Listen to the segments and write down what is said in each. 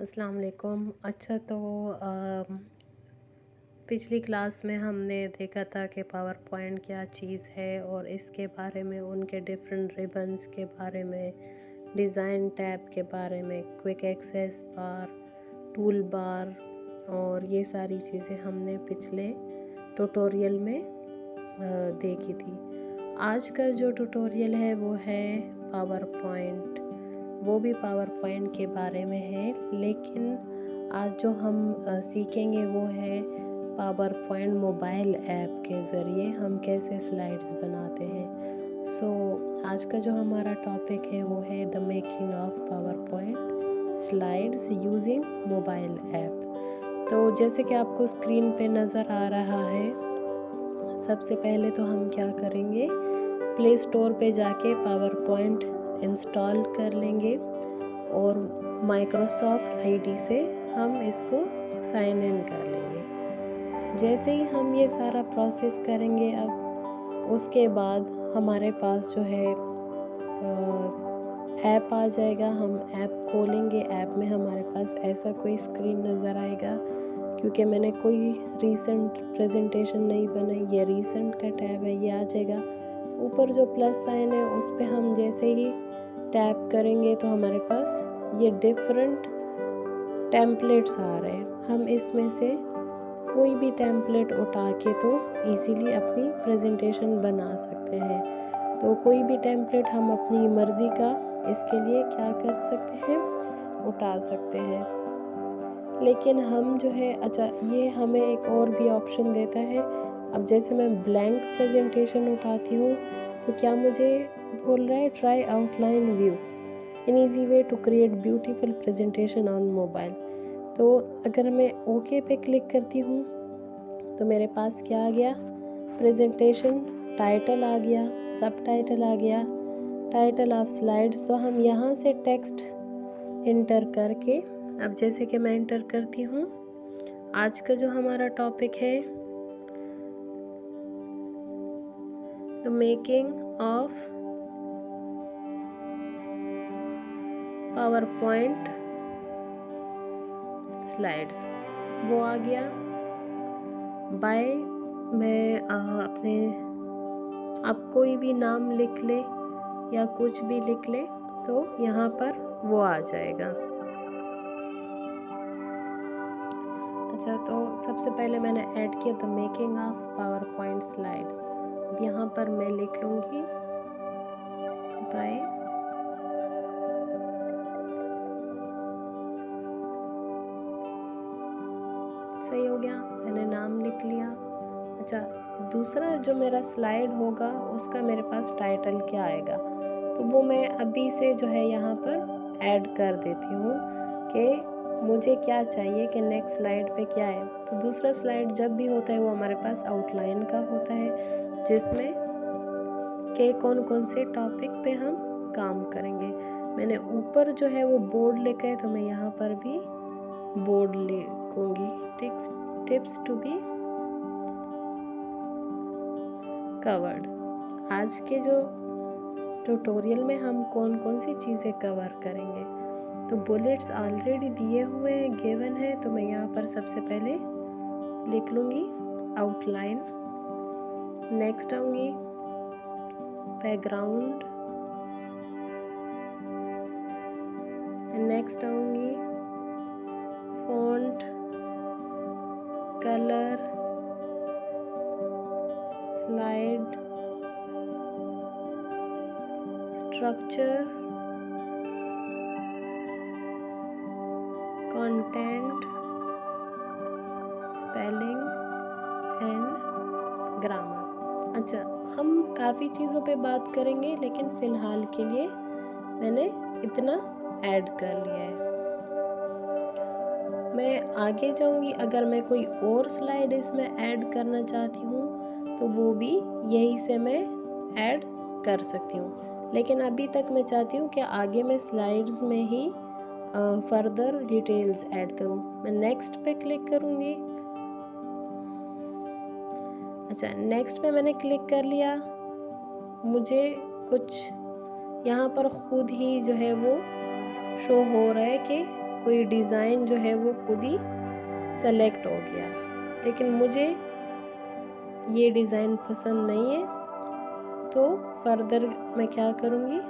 अस्सलाम वालेकुम। अच्छा तो पिछली क्लास में हमने देखा था कि पावर पॉइंट क्या चीज़ है और इसके बारे में, उनके डिफरेंट रिबन्स के बारे में, डिज़ाइन टैब के बारे में, क्विक एक्सेस बार, टूल बार और ये सारी चीज़ें हमने पिछले ट्यूटोरियल में देखी थी। आज का जो ट्यूटोरियल है वो है पावर पॉइंट। वो भी पावर पॉइंट के बारे में है, लेकिन आज जो हम सीखेंगे वो है पावर पॉइंट मोबाइल ऐप के ज़रिए हम कैसे स्लाइड्स बनाते हैं। आज का जो हमारा टॉपिक है वो है the making of power point slides using mobile app. तो जैसे कि आपको स्क्रीन पे नज़र आ रहा है, सबसे पहले तो हम क्या करेंगे, प्ले स्टोर पे जाके पावर पॉइंट इंस्टॉल कर लेंगे और माइक्रोसॉफ्ट आईडी से हम इसको साइन इन कर लेंगे। जैसे ही हम ये सारा प्रोसेस करेंगे, अब उसके बाद हमारे पास जो है ऐप आ जाएगा। हम ऐप खोलेंगे, ऐप में हमारे पास ऐसा कोई स्क्रीन नज़र आएगा। क्योंकि मैंने कोई रीसेंट प्रेजेंटेशन नहीं बनाई, ये रीसेंट का टैब है, ये आ जाएगा। ऊपर जो प्लस साइन है उस पर हम जैसे ही टैप करेंगे तो हमारे पास ये डिफरेंट टेम्पलेट्स आ रहे हैं। हम इसमें से कोई भी टेम्पलेट उठा के तो इजीली अपनी प्रेजेंटेशन बना सकते हैं। तो कोई भी टेम्पलेट हम अपनी मर्ज़ी का इसके लिए क्या कर सकते हैं, उठा सकते हैं। लेकिन हम जो है, अच्छा ये हमें एक और भी ऑप्शन देता है। अब जैसे मैं ब्लैंक प्रेजेंटेशन उठाती हूँ तो क्या मुझे बोल रहा है, try outline view an easy way to create beautiful presentation on mobile. तो अगर मैं ओके पे क्लिक करती हूँ तो मेरे पास क्या आ गया, प्रेजेंटेशन टाइटल आ गया, सब टाइटल आ गया, टाइटल ऑफ स्लाइड्स। तो हम यहाँ से टेक्स्ट इंटर करके, अब जैसे कि मैं इंटर करती हूँ, आज का जो हमारा टॉपिक है the making of power point slides, वो आ गया। बाय मैं अपने, आप कोई भी नाम लिख ले या कुछ भी लिख ले तो यहाँ पर वो आ जाएगा। अच्छा तो सबसे पहले मैंने ऐड किया the making of power point slides. अब यहाँ पर मैं लिख लूँगी बाय सही हो गया, मैंने नाम लिख लिया। अच्छा, दूसरा जो मेरा स्लाइड होगा उसका मेरे पास टाइटल क्या आएगा, तो वो मैं अभी से जो है यहाँ पर ऐड कर देती हूँ कि मुझे क्या चाहिए कि नेक्स्ट स्लाइड पे क्या है। तो दूसरा स्लाइड जब भी होता है वो हमारे पास आउटलाइन का होता है, जिसमें के कौन कौन से टॉपिक पे हम काम करेंगे। मैंने ऊपर जो है वो बोर्ड लिखा है तो मैं यहाँ पर भी बोर्ड लिखूँगी, टिप्स टू बी कवर्ड। आज के जो ट्यूटोरियल में हम कौन कौन सी चीज़ें कवर करेंगे, तो बुलेट्स ऑलरेडी दिए हुए हैं, गिवन है। तो मैं यहाँ पर सबसे पहले लिख लूँगी आउटलाइन, नेक्स्ट आऊँगी बैकग्राउंड, नेक्स्ट आऊँगी font, colour, slide, structure, content, spelling and grammar. अच्छा, हम काफ़ी चीज़ों पे बात करेंगे, लेकिन फ़िलहाल के लिए मैंने इतना ऐड कर लिया है। मैं आगे जाऊंगी, अगर मैं कोई और स्लाइड इसमें ऐड करना चाहती हूँ तो वो भी यही से मैं ऐड कर सकती हूँ। लेकिन अभी तक मैं चाहती हूँ कि आगे मैं स्लाइड्स में ही फर्दर डिटेल्स ऐड करूँ। मैं नेक्स्ट पे क्लिक करूँगी। अच्छा, नेक्स्ट पे मैंने क्लिक कर लिया, मुझे कुछ यहाँ पर खुद ही जो है वो शो हो रहा है कि कोई डिज़ाइन जो है वो खुद ही सेलेक्ट हो गया, लेकिन मुझे ये डिज़ाइन पसंद नहीं है। तो फर्दर मैं क्या करूँगी,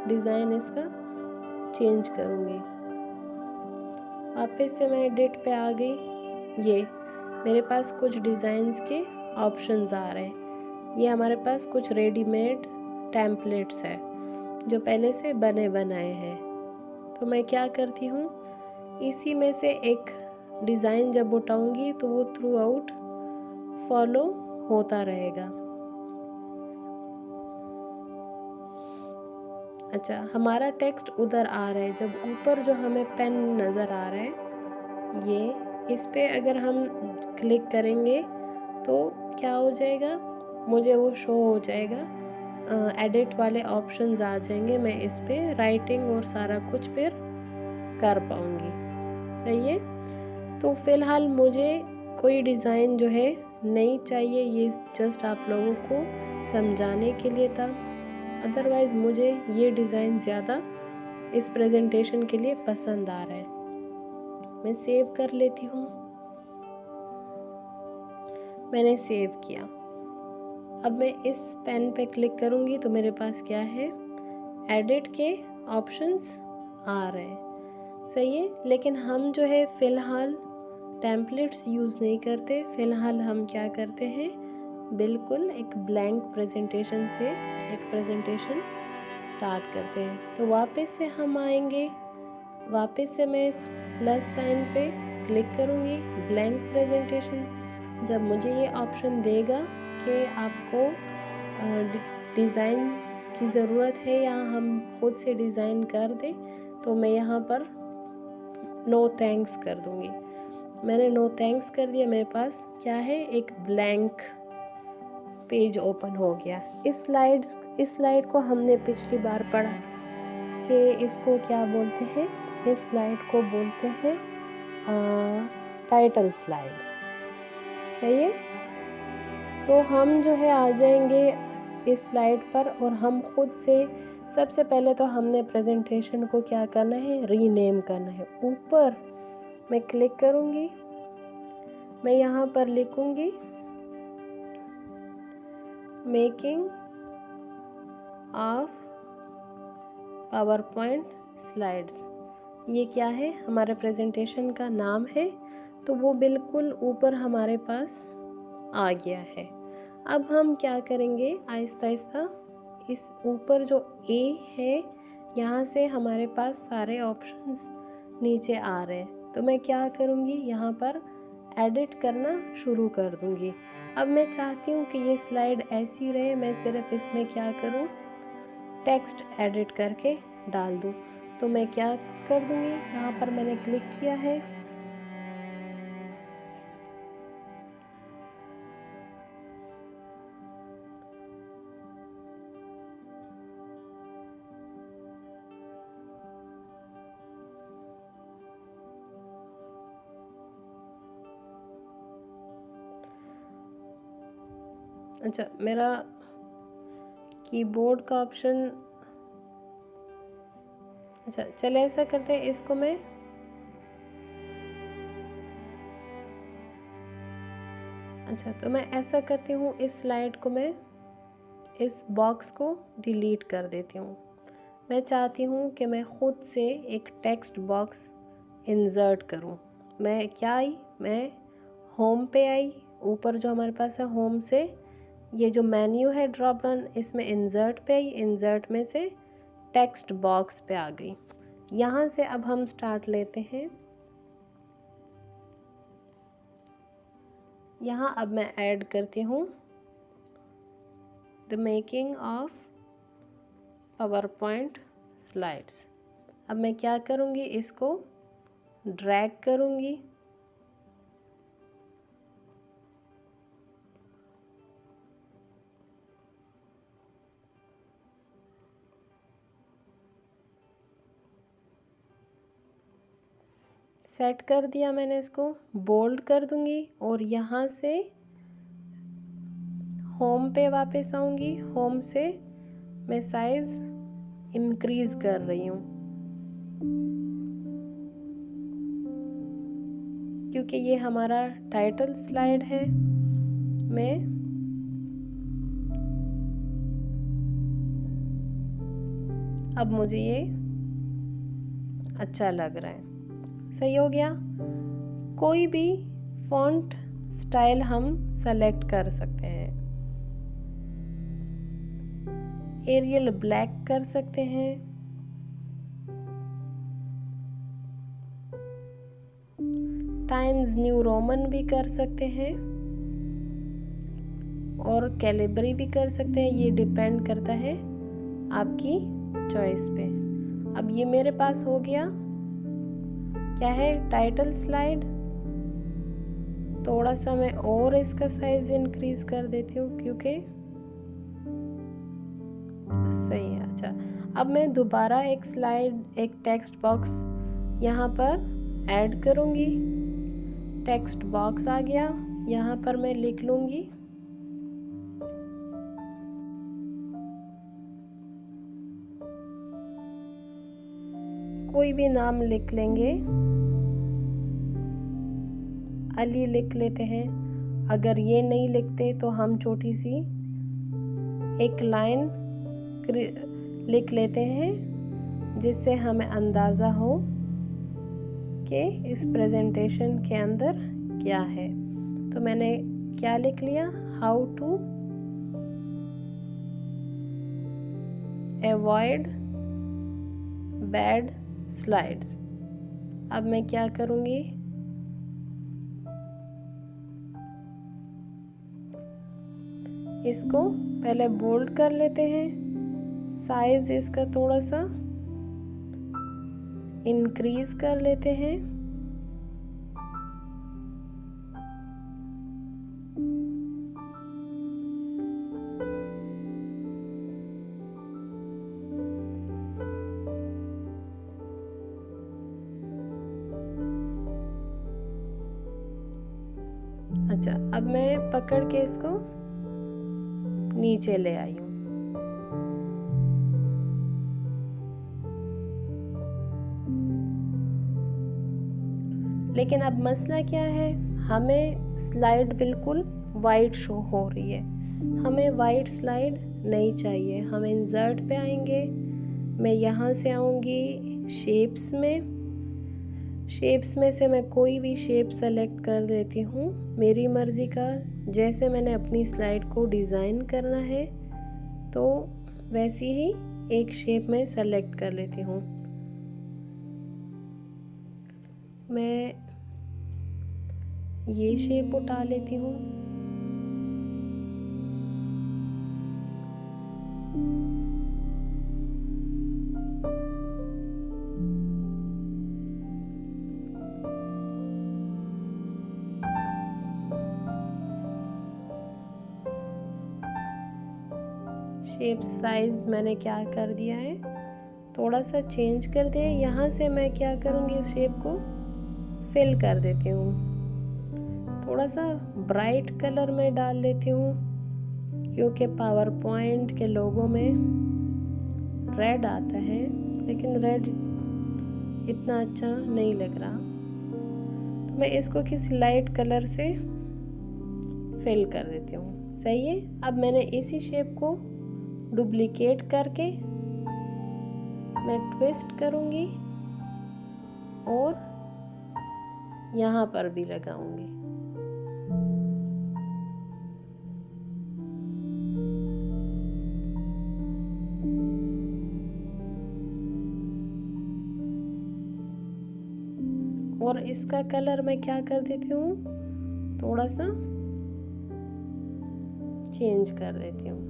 डिज़ाइन इसका चेंज करूँगी। वापस से मैं एडिट पे आ गई। ये मेरे पास कुछ डिज़ाइंस के ऑप्शंस आ रहे हैं। ये हमारे पास कुछ रेडीमेड टेम्पलेट्स है जो पहले से बने बनाए हैं। तो मैं क्या करती हूँ, इसी में से एक डिज़ाइन जब उठाऊँगी तो वो थ्रू आउट फॉलो होता रहेगा। अच्छा, हमारा टेक्स्ट उधर आ रहा है, जब ऊपर जो हमें पेन नज़र आ रहा है, ये इस पे अगर हम क्लिक करेंगे तो क्या हो जाएगा, मुझे वो शो हो जाएगा, एडिट वाले ऑप्शंस आ जाएंगे। मैं इस पे राइटिंग और सारा कुछ फिर कर पाऊँगी। सही है। तो फ़िलहाल मुझे कोई डिज़ाइन जो है नहीं चाहिए, ये जस्ट आप लोगों को समझाने के लिए था। अदरवाइज़ मुझे ये डिज़ाइन ज़्यादा इस प्रेजेंटेशन के लिए पसंद आ रहा है। मैं सेव कर लेती हूँ। मैंने सेव किया। अब मैं इस पेन पे क्लिक करूँगी तो मेरे पास क्या है, एडिट के ऑप्शंस आ रहे हैं। सही है। लेकिन हम जो है फ़िलहाल टेम्पलेट्स यूज़ नहीं करते। फ़िलहाल हम क्या करते हैं, बिल्कुल एक ब्लैंक प्रेजेंटेशन से एक प्रेजेंटेशन स्टार्ट करते हैं। तो वापस से हम आएंगे, वापस से मैं इस प्लस साइन पे क्लिक करूँगी, ब्लैंक प्रेजेंटेशन। जब मुझे ये ऑप्शन देगा कि आपको डिज़ाइन की ज़रूरत है या हम खुद से डिज़ाइन कर दें, तो मैं यहाँ पर नो थैंक्स कर दूँगी। मैंने नो थैंक्स कर दिया। मेरे पास क्या है, एक ब्लैंक पेज ओपन हो गया। इस स्लाइड को हमने पिछली बार पढ़ा था कि इसको क्या बोलते हैं, इस स्लाइड को बोलते हैं टाइटल स्लाइड। सही है। तो हम जो है आ जाएंगे इस स्लाइड पर और हम खुद से सबसे पहले तो हमने प्रेजेंटेशन को क्या करना है, रीनेम करना है। ऊपर मैं क्लिक करूँगी, मैं यहाँ पर लिखूँगी making of power point slides. ये क्या है, हमारे प्रेजेंटेशन का नाम है। तो वो बिल्कुल ऊपर हमारे पास आ गया है। अब हम क्या करेंगे, आहिस्ता आहिस्ता इस ऊपर जो ए है यहाँ से हमारे पास सारे ऑप्शंस नीचे आ रहे हैं। तो मैं क्या करूँगी, यहाँ पर एडिट करना शुरू कर दूँगी। अब मैं चाहती हूँ कि ये स्लाइड ऐसी रहे, मैं सिर्फ इसमें क्या करूँ, टेक्स्ट एडिट करके डाल दूँ। तो मैं क्या कर दूँगी, यहाँ पर मैंने क्लिक किया है, अच्छा मेरा कीबोर्ड का ऑप्शन, अच्छा चले ऐसा करते हैं, इसको मैं अच्छा तो मैं ऐसा करती हूँ, इस स्लाइड को मैं इस बॉक्स को डिलीट कर देती हूँ। मैं चाहती हूँ कि मैं खुद से एक टेक्स्ट बॉक्स इंसर्ट करूँ। मैं क्या आई, मैं होम पे आई, ऊपर जो हमारे पास है होम से ये जो मेन्यू है ड्रॉप डाउन, इसमें इंसर्ट पे आई, इंसर्ट में से टेक्स्ट बॉक्स पे आ गई। यहाँ से अब हम स्टार्ट लेते हैं। यहाँ अब मैं ऐड करती हूँ the making of power point slides. अब मैं क्या करूँगी, इसको ड्रैग करूँगी, सेट कर दिया मैंने, इसको बोल्ड कर दूँगी और यहाँ से होम पे वापस आऊँगी। होम से मैं साइज़ इंक्रीज़ कर रही हूँ। क्योंकि ये हमारा टाइटल स्लाइड है। मैं अब मुझे ये अच्छा लग रहा है। सही हो गया। कोई भी फॉन्ट स्टाइल हम सेलेक्ट कर सकते हैं। एरियल ब्लैक कर सकते हैं, टाइम्स न्यू रोमन भी कर सकते हैं और कैलिबरी भी कर सकते हैं। ये डिपेंड करता है आपकी चॉइस पे। अब ये मेरे पास हो गया क्या है, टाइटल स्लाइड। थोड़ा सा मैं और इसका साइज इंक्रीज कर देती हूँ क्योंकि सही है। अच्छा, अब मैं दोबारा एक स्लाइड, एक टेक्स्ट बॉक्स यहाँ पर ऐड करूँगी। टेक्स्ट बॉक्स आ गया, यहाँ पर मैं लिख लूँगी कोई भी नाम लिख लेंगे। अली लिख लेते हैं। अगर ये नहीं लिखते तो हम छोटी सी एक लाइन लिख लेते हैं जिससे हमें अंदाज़ा हो कि इस प्रेजेंटेशन के अंदर क्या है। तो मैंने क्या लिख लिया, how to avoid bad slides. अब मैं क्या करूँगी, इसको पहले बोल्ड कर लेते हैं, साइज इसका थोड़ा सा इंक्रीज कर लेते हैं। अच्छा, अब मैं पकड़ के इसको नीचे ले आई हूँ। लेकिन अब मसला क्या है, हमें स्लाइड बिल्कुल वाइट शो हो रही है। हमें वाइट स्लाइड नहीं चाहिए। हम इंसर्ट पे आएंगे, मैं यहाँ से आऊँगी शेप्स में। शेप्स में से मैं कोई भी शेप सेलेक्ट कर देती हूँ मेरी मर्ज़ी का। जैसे मैंने अपनी स्लाइड को डिज़ाइन करना है तो वैसी ही एक शेप में सेलेक्ट कर लेती हूँ। मैं ये शेप उठा लेती हूँ। शेप साइज मैंने क्या कर दिया है, थोड़ा सा चेंज कर दिया। यहाँ से मैं क्या करूँगी, इस शेप को फिल कर देती हूँ। थोड़ा सा ब्राइट कलर में डाल लेती हूँ क्योंकि पावर पॉइंट के लोगों में रेड आता है, लेकिन रेड इतना अच्छा नहीं लग रहा। तो मैं इसको किसी लाइट कलर से फिल कर देती हूँ। सही है। अब मैंने इसी शेप को डुप्लीकेट करके मैं ट्विस्ट करूँगी और यहाँ पर भी लगाऊंगी। और इसका कलर मैं क्या कर देती हूँ, थोड़ा सा चेंज कर देती हूँ।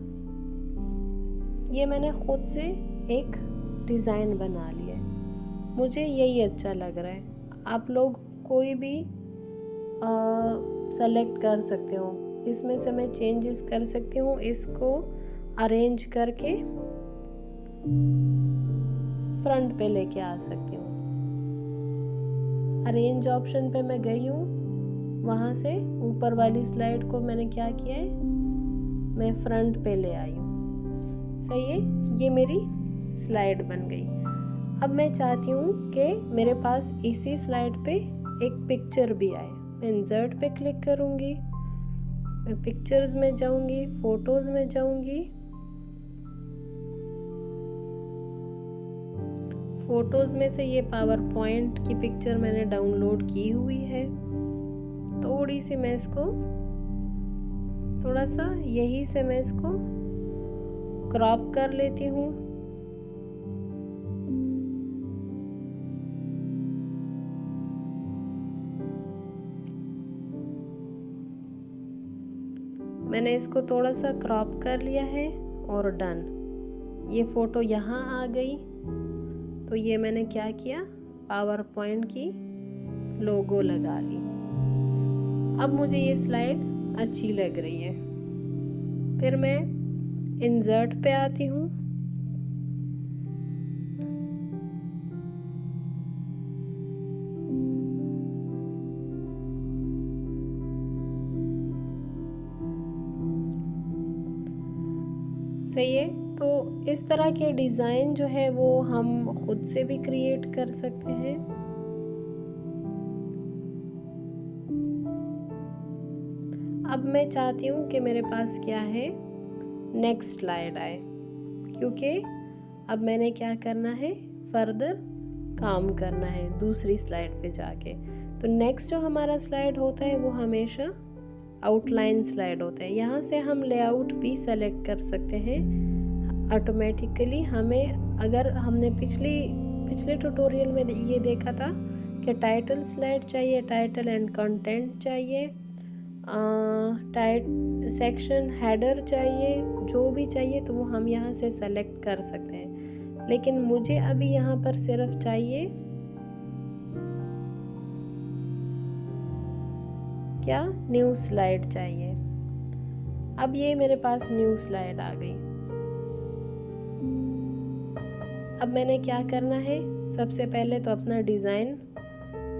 ये मैंने खुद से एक डिज़ाइन बना लिया है, मुझे यही अच्छा लग रहा है। आप लोग कोई भी सेलेक्ट कर सकते हो, इसमें से मैं चेंजेस कर सकती हूँ। इसको अरेंज करके फ्रंट पे लेके आ सकती हूँ। अरेंज ऑप्शन पे मैं गई हूँ, वहाँ से ऊपर वाली स्लाइड को मैंने क्या किया है, मैं फ्रंट पे ले आई हूँ। सही है, ये मेरी स्लाइड बन गई। अब मैं चाहती हूँ कि मेरे पास इसी स्लाइड पे एक पिक्चर भी आए। मैं इंसर्ट पे क्लिक करूँगी, मैं पिक्चर्स में जाऊँगी, फोटोज़ में जाऊँगी, फोटोज़ में से ये पावर पॉइंट की पिक्चर मैंने डाउनलोड की हुई है। थोड़ी सी मैं इसको थोड़ा सा यही से मैं इसको क्रॉप कर लेती हूँ। मैंने इसको थोड़ा सा क्रॉप कर लिया है और डन। ये फ़ोटो यहाँ आ गई। तो ये मैंने क्या किया, पावर पॉइंट की लोगो लगा ली। अब मुझे ये स्लाइड अच्छी लग रही है। फिर मैं इंसर्ट पे आती हूँ, सही है। तो इस तरह के डिज़ाइन जो है वो हम खुद से भी क्रिएट कर सकते हैं। अब मैं चाहती हूँ कि मेरे पास क्या है, नेक्स्ट स्लाइड आए, क्योंकि अब मैंने क्या करना है, फर्दर काम करना है दूसरी स्लाइड पे जाके। तो नेक्स्ट जो हमारा स्लाइड होता है वो हमेशा आउटलाइन स्लाइड होता है। यहाँ से हम लेआउट भी सेलेक्ट कर सकते हैं ऑटोमेटिकली। हमें अगर हमने पिछले ट्यूटोरियल में ये देखा था कि टाइटल स्लाइड चाहिए, टाइटल एंड कंटेंट चाहिए, सेक्शन हेडर चाहिए, जो भी चाहिए तो वो हम यहाँ से सेलेक्ट कर सकते हैं। लेकिन मुझे अभी यहाँ पर सिर्फ चाहिए क्या, न्यू स्लाइड चाहिए। अब ये मेरे पास न्यू स्लाइड आ गई। अब मैंने क्या करना है, सबसे पहले तो अपना डिज़ाइन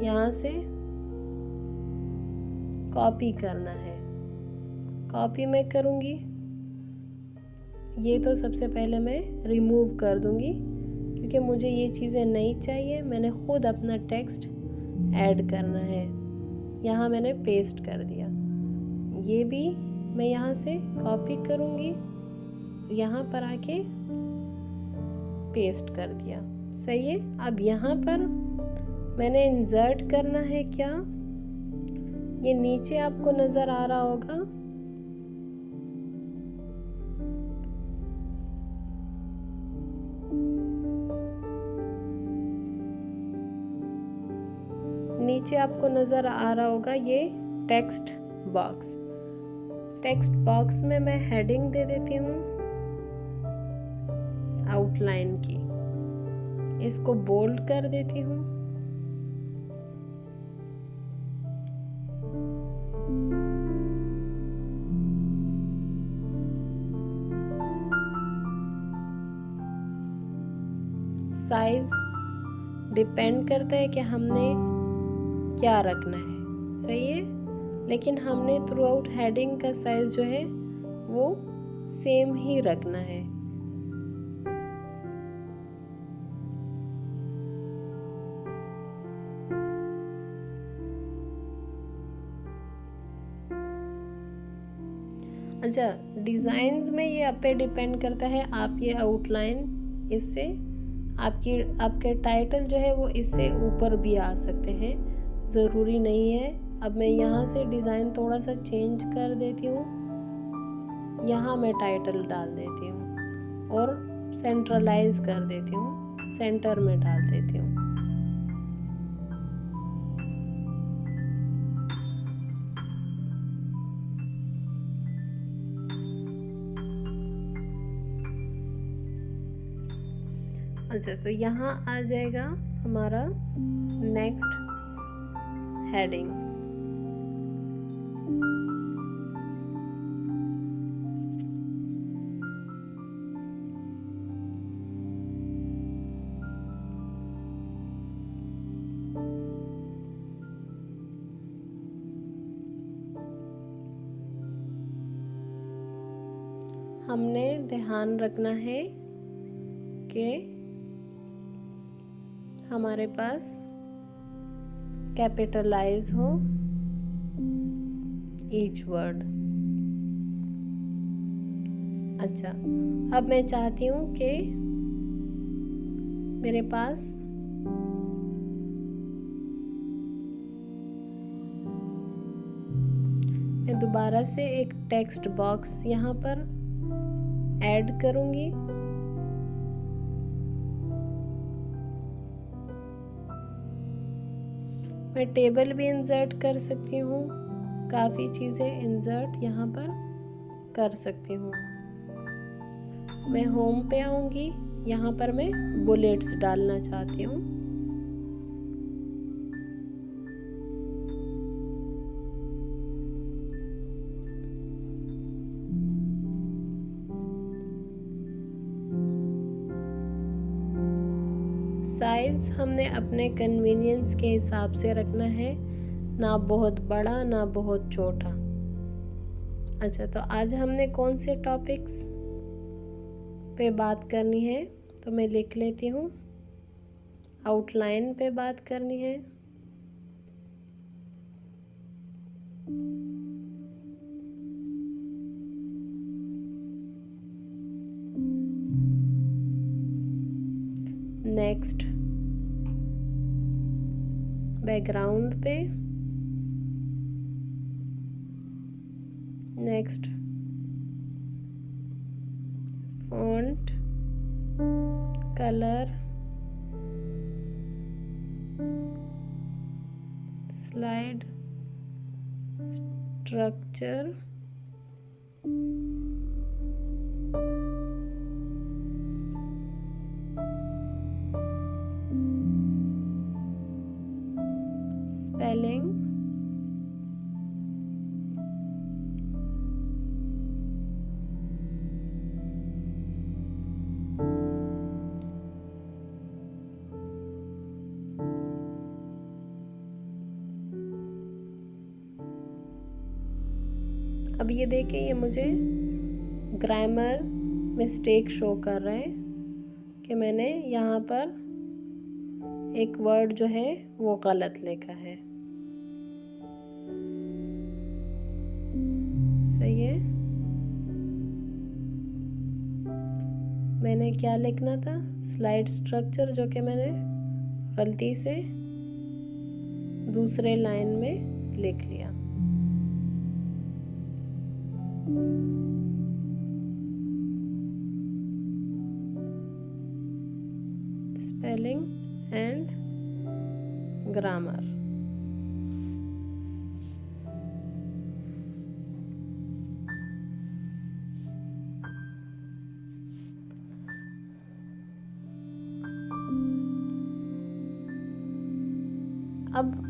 यहाँ से कॉपी करना है। कॉपी मैं करूँगी, ये तो सबसे पहले मैं रिमूव कर दूँगी क्योंकि मुझे ये चीज़ें नहीं चाहिए। मैंने खुद अपना टेक्स्ट ऐड करना है। यहाँ मैंने पेस्ट कर दिया। ये भी मैं यहाँ से कॉपी करूँगी, यहाँ पर आके पेस्ट कर दिया। सही है। अब यहाँ पर मैंने इंसर्ट करना है क्या, ये नीचे आपको नज़र आ रहा होगा, नीचे आपको नज़र आ रहा होगा ये टेक्स्ट बॉक्स। टेक्स्ट बॉक्स में मैं हेडिंग दे देती हूँ आउटलाइन की, इसको बोल्ड कर देती हूँ। साइज डिपेंड करता है कि हमने क्या रखना है, सही है। लेकिन हमने थ्रू आउट हेडिंग का साइज जो है वो सेम ही रखना है। अच्छा, डिज़ाइंस में ये आप पे डिपेंड करता है। आप ये आउटलाइन इससे आपके टाइटल जो है वो इससे ऊपर भी आ सकते हैं, ज़रूरी नहीं है। अब मैं यहाँ से डिज़ाइन थोड़ा सा चेंज कर देती हूँ, यहाँ मैं टाइटल डाल देती हूँ और सेंट्रलाइज कर देती हूँ, सेंटर में डाल देती हूँ। अच्छा, तो यहाँ आ जाएगा हमारा नेक्स्ट हेडिंग। हमने ध्यान रखना है कि हमारे पास कैपिटलाइज हो ईच वर्ड। अच्छा, अब मैं चाहती हूँ कि मेरे पास मैं दोबारा से एक टेक्स्ट बॉक्स यहाँ पर ऐड करूँगी। मैं टेबल भी इंसर्ट कर सकती हूँ, काफ़ी चीज़ें इंसर्ट यहाँ पर कर सकती हूँ। मैं होम पे आऊँगी, यहाँ पर मैं बुलेट्स डालना चाहती हूँ। साइज हमने अपने कन्वीनियंस के हिसाब से रखना है, ना बहुत बड़ा ना बहुत छोटा। अच्छा, तो आज हमने कौन से टॉपिक्स पे बात करनी है, तो मैं लिख लेती हूँ। आउटलाइन पे बात करनी है, नेक्स्ट बैकग्राउंड पे, next font colour, slide structure, spelling, अब ये देखिए, ये मुझे ग्रामर मिस्टेक शो कर रहे हैं कि मैंने यहाँ पर एक वर्ड जो है वो गलत लिखा है। सही है, मैंने क्या लिखना था, स्लाइड स्ट्रक्चर, जो कि मैंने गलती से दूसरे लाइन में लिख लिया। Spelling and grammar. अब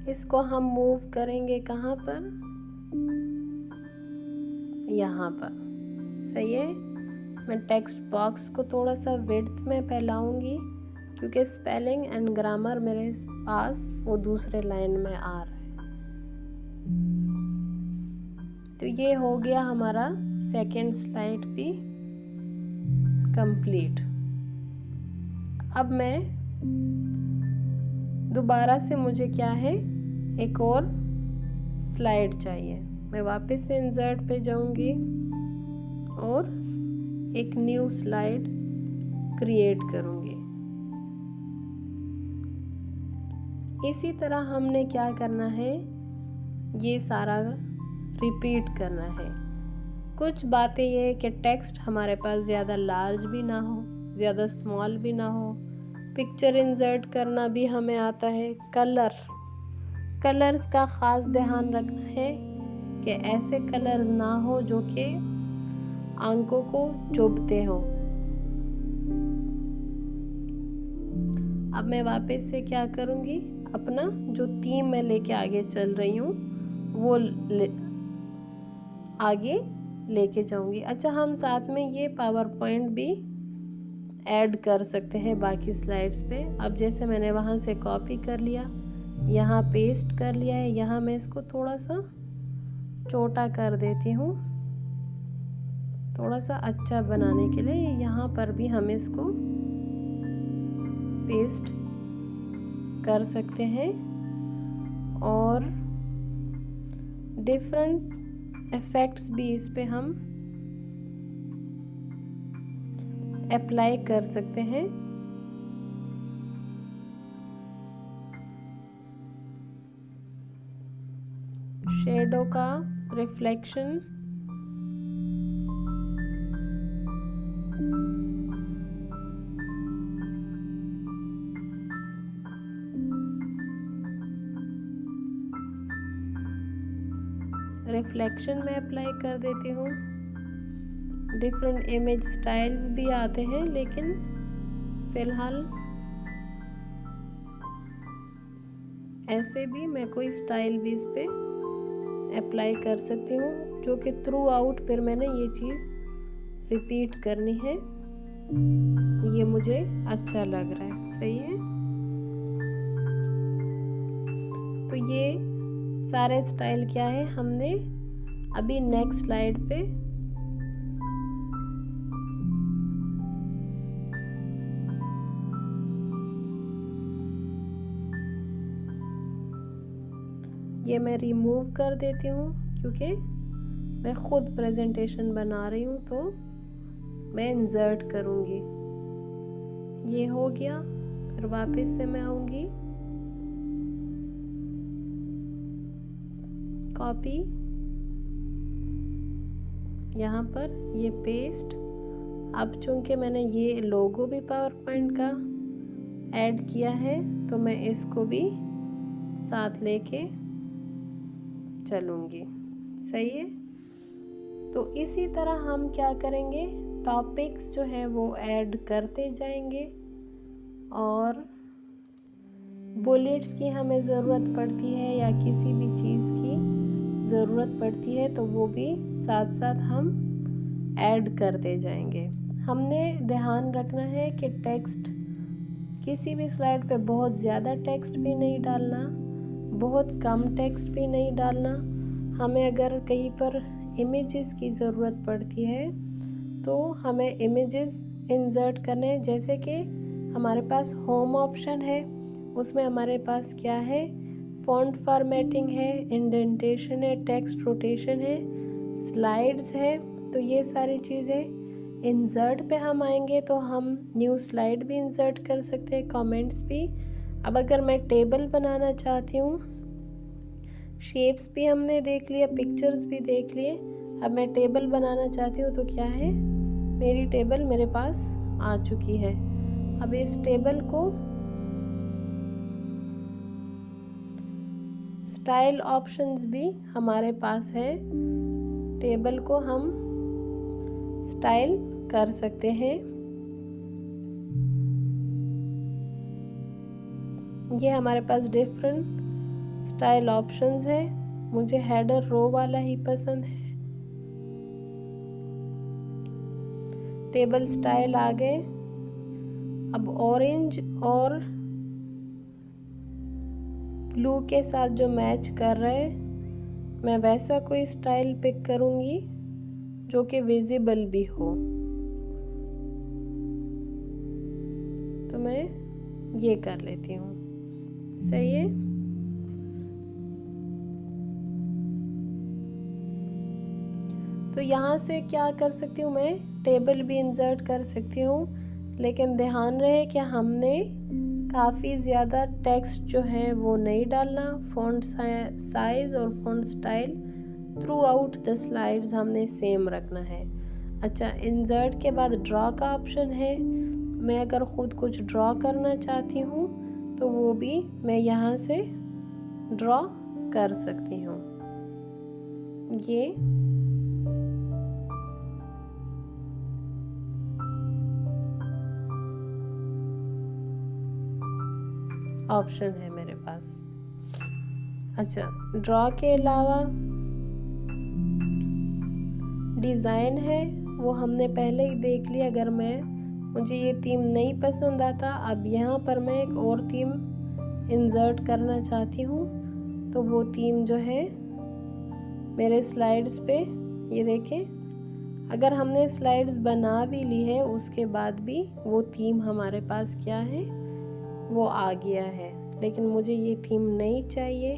इसको हम मूव करेंगे कहाँ पर, यहाँ पर। सही है, मैं टेक्स्ट बॉक्स को थोड़ा सा विड्थ में फैलाऊंगी क्योंकि स्पेलिंग एंड ग्रामर मेरे पास वो दूसरे लाइन में आ रहा है। तो ये हो गया हमारा सेकंड स्लाइड भी कंप्लीट। अब मैं दोबारा से, मुझे क्या है, एक और स्लाइड चाहिए। मैं वापस से इंसर्ट पे जाऊंगी और एक न्यू स्लाइड क्रिएट करूंगी। इसी तरह हमने क्या करना है, ये सारा रिपीट करना है। कुछ बातें ये है कि टेक्स्ट हमारे पास ज़्यादा लार्ज भी ना हो, ज़्यादा स्मॉल भी ना हो। पिक्चर इंसर्ट करना भी हमें आता है। कलर्स का ख़ास ध्यान रखना है कि ऐसे कलर्स ना हो जो कि आंखों को चुभते हो। अब मैं वापस से क्या करूँगी, अपना जो थीम मैं लेके आगे चल रही हूँ वो आगे लेके जाऊंगी। अच्छा, हम साथ में ये पावर पॉइंट भी ऐड कर सकते हैं बाकी स्लाइड्स पे। अब जैसे मैंने वहाँ से कॉपी कर लिया, यहाँ पेस्ट कर लिया है, यहाँ मैं इसको थोड़ा सा छोटा कर देती हूँ। थोड़ा सा अच्छा बनाने के लिए यहाँ पर भी हम इसको पेस्ट कर सकते हैं और डिफरेंट इफेक्ट्स भी इस पे हम अप्लाई कर सकते हैं। शेडो का रिफ्लेक्शन, रिफ्लेक्शन में अप्लाई कर देती हूँ। डिफरेंट इमेज स्टाइल्स भी आते हैं, लेकिन फिलहाल ऐसे भी मैं कोई स्टाइल भी इस पे अप्लाई कर सकती हूँ, जो कि थ्रू आउट फिर मैंने ये चीज़ रिपीट करनी है। ये मुझे अच्छा लग रहा है, सही है। तो ये सारे स्टाइल क्या है, हमने अभी नेक्स्ट स्लाइड पे ये मैं रिमूव कर देती हूँ, क्योंकि मैं खुद प्रेजेंटेशन बना रही हूँ तो मैं इंसर्ट करूँगी। ये हो गया, फिर वापस से मैं आऊँगी, कॉपी, यहाँ पर ये पेस्ट। अब चूंकि मैंने ये लोगो भी पावर पॉइंट का ऐड किया है, तो मैं इसको भी साथ लेके चलूँगी, सही है। तो इसी तरह हम क्या करेंगे, टॉपिक्स जो है वो ऐड करते जाएंगे, और बुलेट्स की हमें ज़रूरत पड़ती है या किसी भी चीज़ की ज़रूरत पड़ती है तो वो भी साथ साथ हम ऐड करते जाएंगे। हमने ध्यान रखना है कि टेक्स्ट किसी भी स्लाइड पे बहुत ज़्यादा टेक्स्ट भी नहीं डालना, बहुत कम टेक्स्ट भी नहीं डालना। हमें अगर कहीं पर इमेजेस की ज़रूरत पड़ती है तो हमें इमेजेस इंसर्ट करने हैं। जैसे कि हमारे पास होम ऑप्शन है, उसमें हमारे पास क्या है, फ़ॉन्ट फॉर्मेटिंग है, इंडेंटेशन है, टेक्स्ट रोटेशन है, स्लाइड्स है। तो ये सारी चीज़ें इंसर्ट पे हम आएंगे तो हम न्यू स्लाइड भी इंसर्ट कर सकते हैं, कमेंट्स भी। अब अगर मैं टेबल बनाना चाहती हूँ, शेप्स भी हमने देख लिया, पिक्चर्स भी देख लिए, अब मैं टेबल बनाना चाहती हूँ तो क्या है, मेरी टेबल मेरे पास आ चुकी है। अब इस टेबल को स्टाइल ऑप्शंस भी हमारे पास है, टेबल को हम स्टाइल कर सकते हैं। ये हमारे पास डिफरेंट स्टाइल ऑप्शंस है। मुझे हेडर रो वाला ही पसंद है। टेबल स्टाइल आ गए। अब ऑरेंज और ब्लू के साथ जो मैच कर रहे हैं, मैं वैसा कोई स्टाइल पिक करूंगी जो कि विजिबल भी हो। तो मैं ये कर लेती हूँ, सही है। तो यहाँ से क्या कर सकती हूँ, मैं टेबल भी इंसर्ट कर सकती हूँ, लेकिन ध्यान रहे कि हमने काफ़ी ज़्यादा टेक्स्ट जो है वो नहीं डालना। फ़ॉन्ट साइज़ और font style through out the slides हमने सेम रखना है। अच्छा, इंसर्ट के बाद ड्रॉ का ऑप्शन है। मैं अगर ख़ुद कुछ ड्रॉ करना चाहती हूँ तो वो भी मैं यहाँ से ड्रॉ कर सकती हूँ। ये ऑप्शन है मेरे पास। अच्छा, ड्रॉ के अलावा डिज़ाइन है, वो हमने पहले ही देख लिया। अगर मुझे ये थीम नहीं पसंद आता, अब यहाँ पर मैं एक और थीम इंसर्ट करना चाहती हूँ, तो वो थीम जो है मेरे स्लाइड्स पे, ये देखें, अगर हमने स्लाइड्स बना भी ली है उसके बाद भी वो थीम हमारे पास क्या है, वो आ गया है। लेकिन मुझे ये थीम नहीं चाहिए,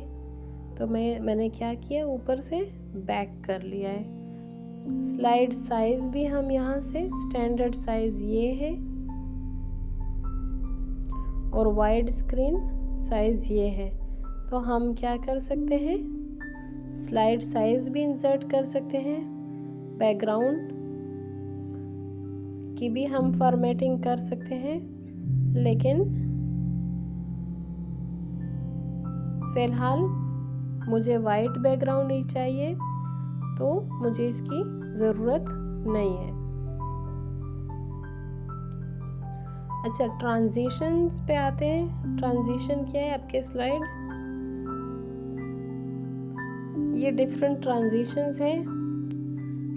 तो मैंने क्या किया, ऊपर से बैक कर लिया है। स्लाइड साइज भी हम यहाँ से स्टैंडर्ड साइज ये है और वाइड स्क्रीन साइज ये है। तो हम क्या कर सकते हैं, स्लाइड साइज भी इंसर्ट कर सकते हैं, बैकग्राउंड की भी हम फॉर्मेटिंग कर सकते हैं। लेकिन फिलहाल मुझे वाइट बैकग्राउंड ही चाहिए, तो मुझे इसकी ज़रूरत नहीं है। अच्छा, ट्रांजिशंस पे आते हैं। ट्रांजिशन क्या है आपके स्लाइड, ये डिफरेंट ट्रांजिशंस है।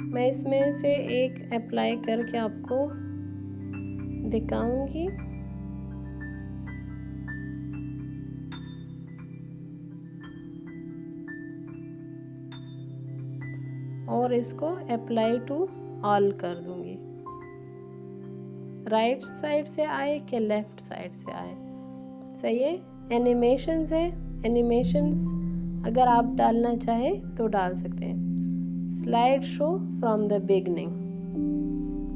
मैं इसमें से एक अप्लाई करके आपको दिखाऊंगी। और इसको अप्लाई टू ऑल कर दूंगी। राइट साइड से आए कि लेफ्ट साइड से आए, सही है। एनिमेशंस है, एनिमेशंस अगर आप डालना चाहें तो डाल सकते हैं। Slide show from the beginning,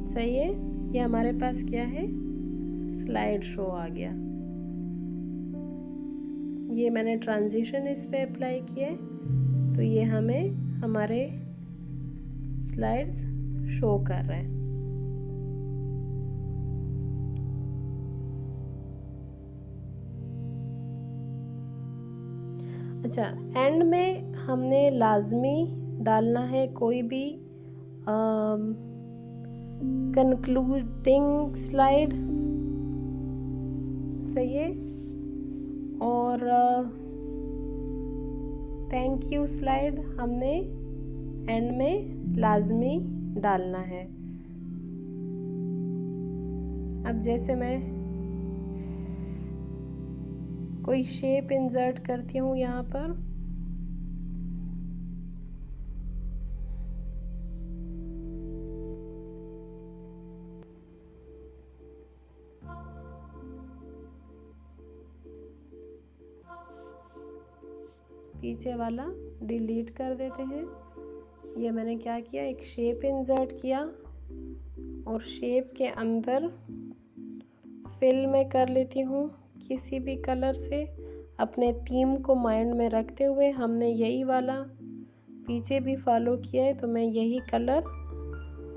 सही है। ये हमारे पास क्या है, स्लाइड शो आ गया। ये मैंने ट्रांजिशन इस पे अप्लाई किया है, तो ये हमें हमारे स्लाइड्स शो कर रहे हैं। अच्छा, एंड में हमने लाजमी डालना है कोई भी कंक्लूडिंग स्लाइड, सही है। और थैंक यू स्लाइड हमने एंड में लाजमी डालना है। अब जैसे मैं कोई शेप इंसर्ट करती हूँ यहाँ पर, पीछे वाला डिलीट कर देते हैं। ये मैंने क्या किया, एक शेप इंसर्ट किया और शेप के अंदर फिल में कर लेती हूँ किसी भी कलर से। अपने थीम को माइंड में रखते हुए हमने यही वाला पीछे भी फॉलो किया है, तो मैं यही कलर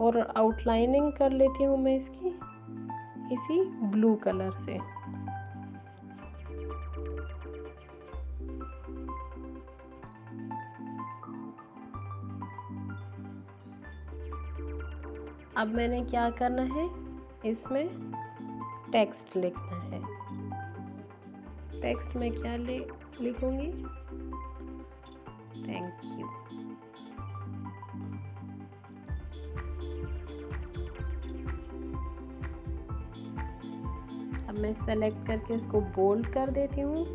और आउटलाइनिंग कर लेती हूँ मैं इसकी इसी ब्लू कलर से। अब मैंने क्या करना है, इसमें टेक्स्ट लिखना है। टेक्स्ट में क्या लिखूंगी, थैंक यू। अब मैं सेलेक्ट करके इसको बोल्ड कर देती हूँ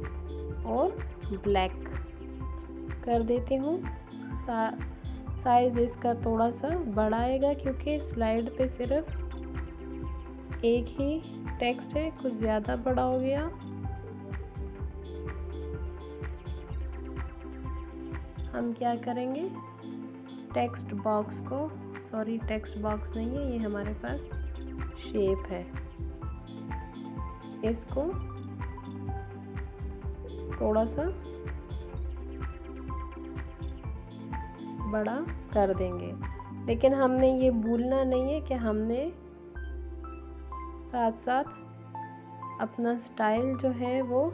और ब्लैक कर देती हूँ। साइज इसका थोड़ा सा बड़ा आएगा क्योंकि स्लाइड पे सिर्फ एक ही टेक्स्ट है, कुछ ज़्यादा बड़ा हो गया। हम क्या करेंगे, टेक्स्ट बॉक्स को, सॉरी टेक्स्ट बॉक्स नहीं है ये, हमारे पास शेप है, इसको थोड़ा सा बड़ा कर देंगे। लेकिन हमने ये भूलना नहीं है कि हमने साथ साथ अपना स्टाइल जो है वो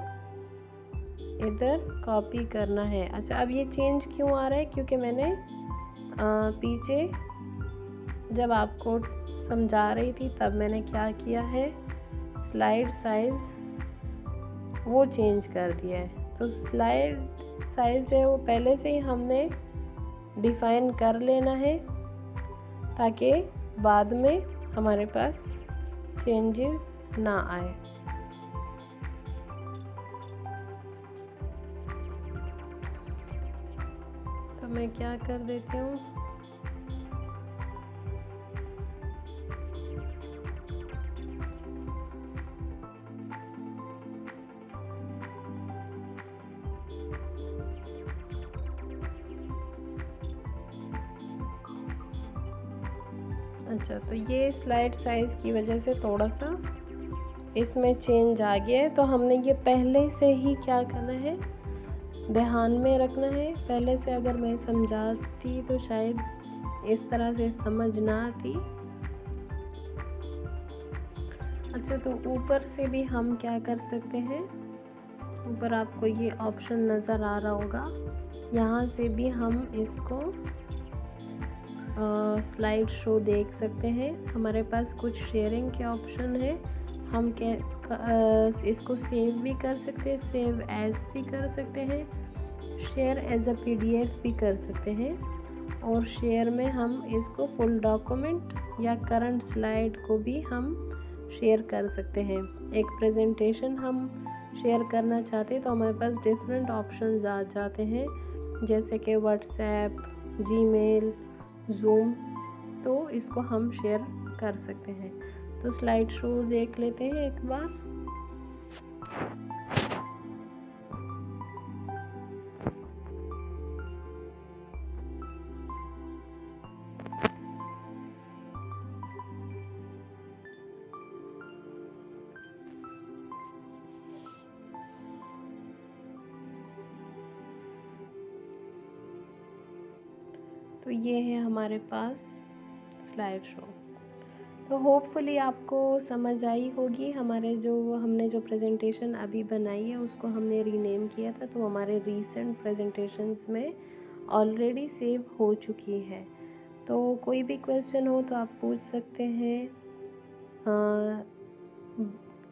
इधर कॉपी करना है। अच्छा, अब ये चेंज क्यों आ रहा है, क्योंकि मैंने पीछे जब आपको समझा रही थी तब मैंने क्या किया है, स्लाइड साइज वो चेंज कर दिया है। तो स्लाइड साइज जो है वो पहले से ही हमने डिफाइन कर लेना है ताकि बाद में हमारे पास चेंजेस ना आए। तो मैं क्या कर देती हूँ, अच्छा, तो ये स्लाइड साइज़ की वजह से थोड़ा सा इसमें चेंज आ गया है, तो हमने ये पहले से ही क्या करना है, ध्यान में रखना है। पहले से अगर मैं समझाती तो शायद इस तरह से समझ ना आती। अच्छा, तो ऊपर से भी हम क्या कर सकते हैं, ऊपर आपको ये ऑप्शन नज़र आ रहा होगा, यहाँ से भी हम इसको स्लाइड शो देख सकते हैं। हमारे पास कुछ शेयरिंग के ऑप्शन है, हम इसको सेव भी कर सकते हैं, सेव एज भी कर सकते हैं, शेयर एज अ पीडीएफ भी कर सकते हैं, और शेयर में हम इसको फुल डॉक्यूमेंट या करंट स्लाइड को भी हम शेयर कर सकते हैं। एक प्रेजेंटेशन हम शेयर करना चाहते हैं तो हमारे पास डिफरेंट ऑप्शंस आ जाते हैं, जैसे कि व्हाट्सएप, जीमेल, ज़ूम, तो इसको हम शेयर कर सकते हैं। तो स्लाइड शो देख लेते हैं एक बार। तो ये है हमारे पास स्लाइड शो। तो होपफुली आपको समझ आई होगी। हमने जो प्रेजेंटेशन अभी बनाई है उसको हमने रीनेम किया था, तो हमारे रीसेंट प्रेजेंटेशंस में ऑलरेडी सेव हो चुकी है। तो कोई भी क्वेश्चन हो तो आप पूछ सकते हैं।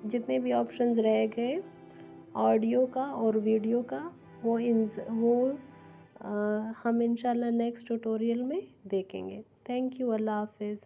जितने भी ऑप्शंस रह गए ऑडियो का और वीडियो का, वो हम इंशाल्लाह नेक्स्ट ट्यूटोरियल में देखेंगे। Thank you. अल्लाह हाफिज़।